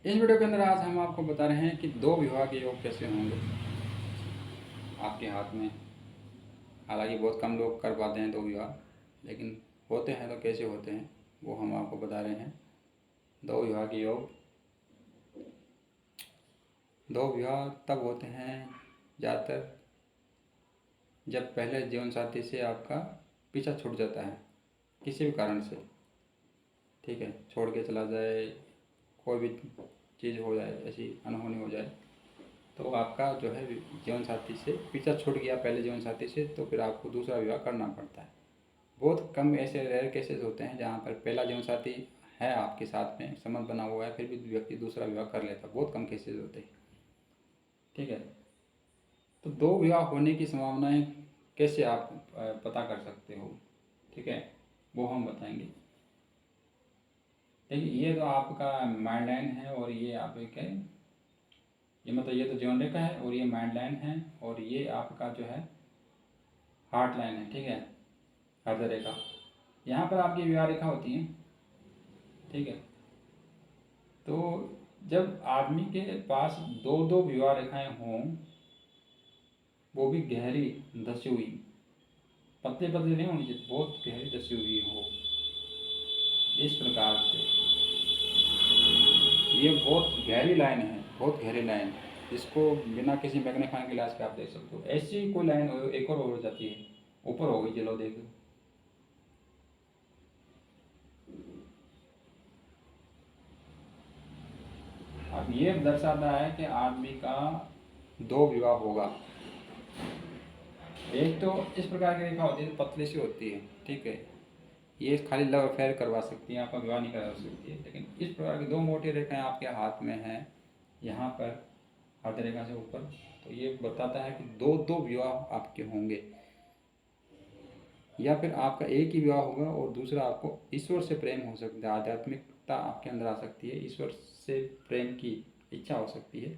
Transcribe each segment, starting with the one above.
इस वीडियो के अंदर आज हम आपको बता रहे हैं कि दो विवाह के योग कैसे होंगे आपके हाथ में। हालांकि बहुत कम लोग कर पाते हैं दो विवाह, लेकिन होते हैं तो कैसे होते हैं वो हम आपको बता रहे हैं। दो विवाह के योग, दो विवाह तब होते हैं ज़्यादातर जब पहले जीवन साथी से आपका पीछा छूट जाता है किसी भी कारण से। ठीक है, छोड़ के चला जाए, कोई भी चीज़ हो जाए, ऐसी अनहोनी हो जाए, तो आपका जो है जीवन साथी से पीछा छूट गया पहले जीवन साथी से, तो फिर आपको दूसरा विवाह करना पड़ता है। बहुत कम ऐसे रेयर केसेस होते हैं जहाँ पर पहला जीवन साथी है आपके साथ में, संबंध बना हुआ है, फिर भी व्यक्ति दूसरा विवाह कर लेता है। बहुत कम केसेस होते हैं। ठीक है, तो दो विवाह होने की संभावनाएं कैसे आप पता कर सकते हो, ठीक है, वो हम बताएंगे। देखिए, ये तो आपका माइंड लाइन है और ये आप एक है, ये मतलब ये तो जीवन रेखा है और ये माइंड लाइन है और ये आपका जो है हार्ट लाइन है। ठीक है, हृदय रेखा, यहाँ पर आपकी विवाह रेखा होती है। ठीक है, तो जब आदमी के पास दो दो विवाह रेखाएं हों, वो भी गहरी धसी हुई, पतले पतले नहीं होनी चाहिए, बहुत गहरी धसी हुई हो इस प्रकार से, ये बहुत गहरी लाइन है, बहुत गहरी लाइन। इसको बिना किसी मैग्नीफाइंग ग्लास के आप देख सकते हो। ऐसी कोई लाइन हो, एक और हो जाती है, ऊपर हो गई, चलो देखो, अब ये दर्शाता है कि आदमी का दो विवाह होगा। एक तो इस प्रकार की रेखा होती है, पतली सी होती है। ठीक है, ये खाली लव अफेयर करवा सकती है, आपका विवाह नहीं करवा सकती है। लेकिन इस प्रकार की दो मोटी रेखाएं आपके हाथ में हैं, यहाँ पर हृदय रेखा से ऊपर, तो ये बताता है कि दो दो विवाह आपके होंगे, या फिर आपका एक ही विवाह होगा और दूसरा आपको ईश्वर से प्रेम हो सकता है, आध्यात्मिकता आपके अंदर आ सकती है, ईश्वर से प्रेम की इच्छा हो सकती है।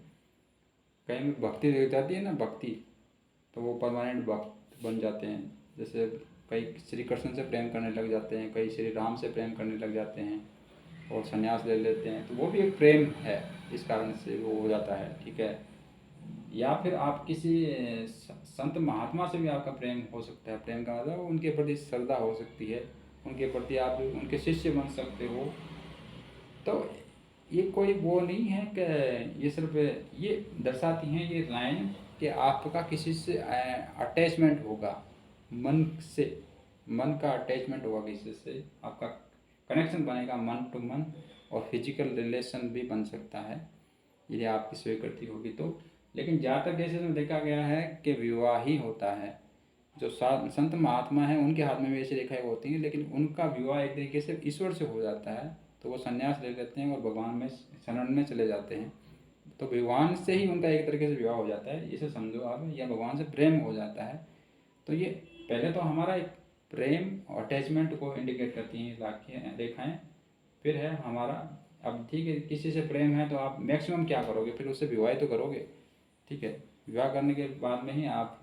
कहीं भी भक्ति हो जाती है ना, भक्ति, तो वो परमानेंट भक्त बन जाते हैं। जैसे कई श्री कृष्ण से प्रेम करने लग जाते हैं, कई श्री राम से प्रेम करने लग जाते हैं और संन्यास ले लेते हैं, तो वो भी एक प्रेम है, इस कारण से वो हो जाता है। ठीक है, या फिर आप किसी संत महात्मा से भी आपका प्रेम हो सकता है। प्रेम का मतलब उनके प्रति श्रद्धा हो सकती है, उनके प्रति आप उनके शिष्य बन सकते हो। तो ये कोई वो नहीं है कि ये सिर्फ ये दर्शाती हैं ये लाइन कि आपका किसी से अटैचमेंट होगा, मन से, मन का अटैचमेंट होगा किसी से, आपका कनेक्शन बनेगा मन टू मन, और फिजिकल रिलेशन भी बन सकता है यदि आपकी स्वीकृति होगी तो। लेकिन ज़्यादातर केसेस में देखा गया है कि विवाह ही होता है। जो संत महात्मा हैं उनके हाथ में भी ऐसी रेखाएं होती हैं, लेकिन उनका विवाह एक तरीके से ईश्वर से हो जाता है, तो वो संन्यास ले लेते हैं और भगवान में शरण में चले जाते हैं। तो भगवान से ही उनका एक तरीके से विवाह हो जाता है, इसे समझो आप, या भगवान से प्रेम हो जाता है। तो ये पहले तो हमारा एक प्रेम और अटैचमेंट को इंडिकेट करती हैं रेखाएँ। फिर है हमारा, अब ठीक है, किसी से प्रेम है तो आप मैक्सिमम क्या करोगे, फिर उससे विवाह तो करोगे। ठीक है, विवाह करने के बाद में ही आप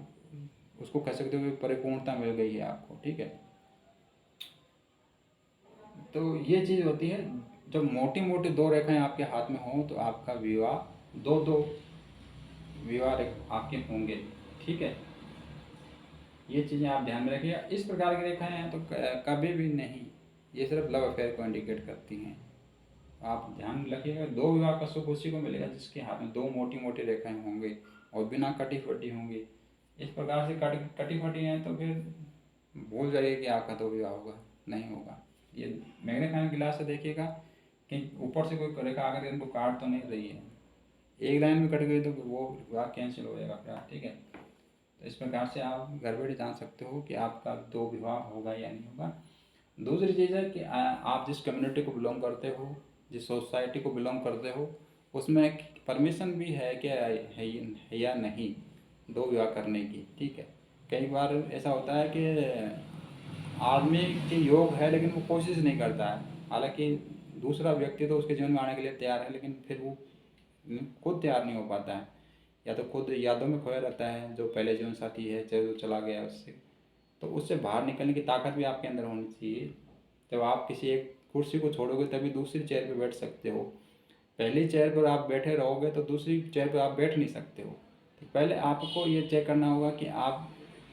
उसको कह सकते हो कि परिपूर्णता मिल गई है आपको। ठीक है, तो ये चीज़ होती है। जब मोटी मोटी दो रेखाएं आपके हाथ में हों तो आपका विवाह दो दो विवाह आपके होंगे। ठीक है, ये चीज़ें आप ध्यान में रखिएगा। इस प्रकार की रेखाएं हैं तो कभी भी नहीं, ये सिर्फ लव अफेयर को इंडिकेट करती हैं। आप ध्यान रखिएगा, दो विवाह का सुख उसी को मिलेगा जिसके हाथ में दो मोटी मोटी रेखाएं होंगी और बिना कटी फटी होंगी। इस प्रकार से कटी फटी हैं तो फिर भूल जाइए कि आपका दो विवाह होगा, नहीं होगा। ये मैग्नीफाइंग गिलास से देखिएगा कि ऊपर से कोई रेखा आकर इनको काट तो नहीं रही है, एक लाइन में कट गई तो वो विवाह कैंसिल हो जाएगा फिर। ठीक है, तो इस प्रकार से आप घर बैठे जान सकते हो कि आपका दो विवाह होगा या नहीं होगा। दूसरी चीज़ है कि आप जिस कम्युनिटी को बिलोंग करते हो, जिस सोसाइटी को बिलोंग करते हो, उसमें परमिशन भी है कि है या नहीं दो विवाह करने की। ठीक है, कई बार ऐसा होता है कि आदमी के योग है लेकिन वो कोशिश नहीं करता है, हालांकि दूसरा व्यक्ति तो उसके जीवन में आने के लिए तैयार है, लेकिन फिर वो खुद तैयार नहीं हो पाता है, या तो खुद यादों में खोया रहता है जो पहले जीवन साथी है, चाहे जो चला गया उससे। तो उससे बाहर निकलने की ताकत भी आपके अंदर होनी चाहिए। जब आप किसी एक कुर्सी को छोड़ोगे तभी दूसरी चेयर पे बैठ सकते हो। पहली चेयर पर आप बैठे रहोगे तो दूसरी चेयर पर आप बैठ नहीं सकते हो। तो पहले आपको ये चेक करना होगा कि आप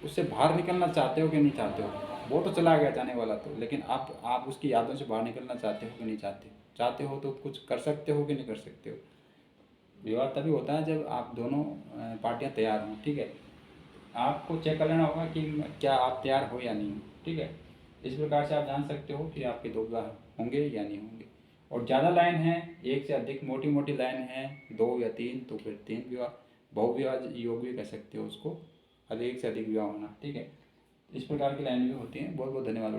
उससे बाहर निकलना चाहते हो कि नहीं चाहते हो। वो तो चला गया जाने वाला तो, लेकिन आप उसकी यादों से बाहर निकलना चाहते हो कि नहीं चाहते। चाहते हो तो कुछ कर सकते हो कि नहीं कर सकते हो। विवाह तभी होता है जब आप दोनों पार्टियां तैयार हों, ठीक है। आपको चेक कर लेना होगा कि क्या आप तैयार हो या नहीं हो, ठीक है। इस प्रकार से आप जान सकते हो कि आपके दो विवाह होंगे या नहीं होंगे। और ज़्यादा लाइन है, एक से अधिक मोटी मोटी लाइन है, 2 या 3, तो फिर 3 विवाह, बहुविवाह योग भी कह सकते हो उसको, अधिक से अधिक विवाह होना, ठीक है। इस प्रकार की लाइन भी होती हैं। बहुत बहुत धन्यवाद।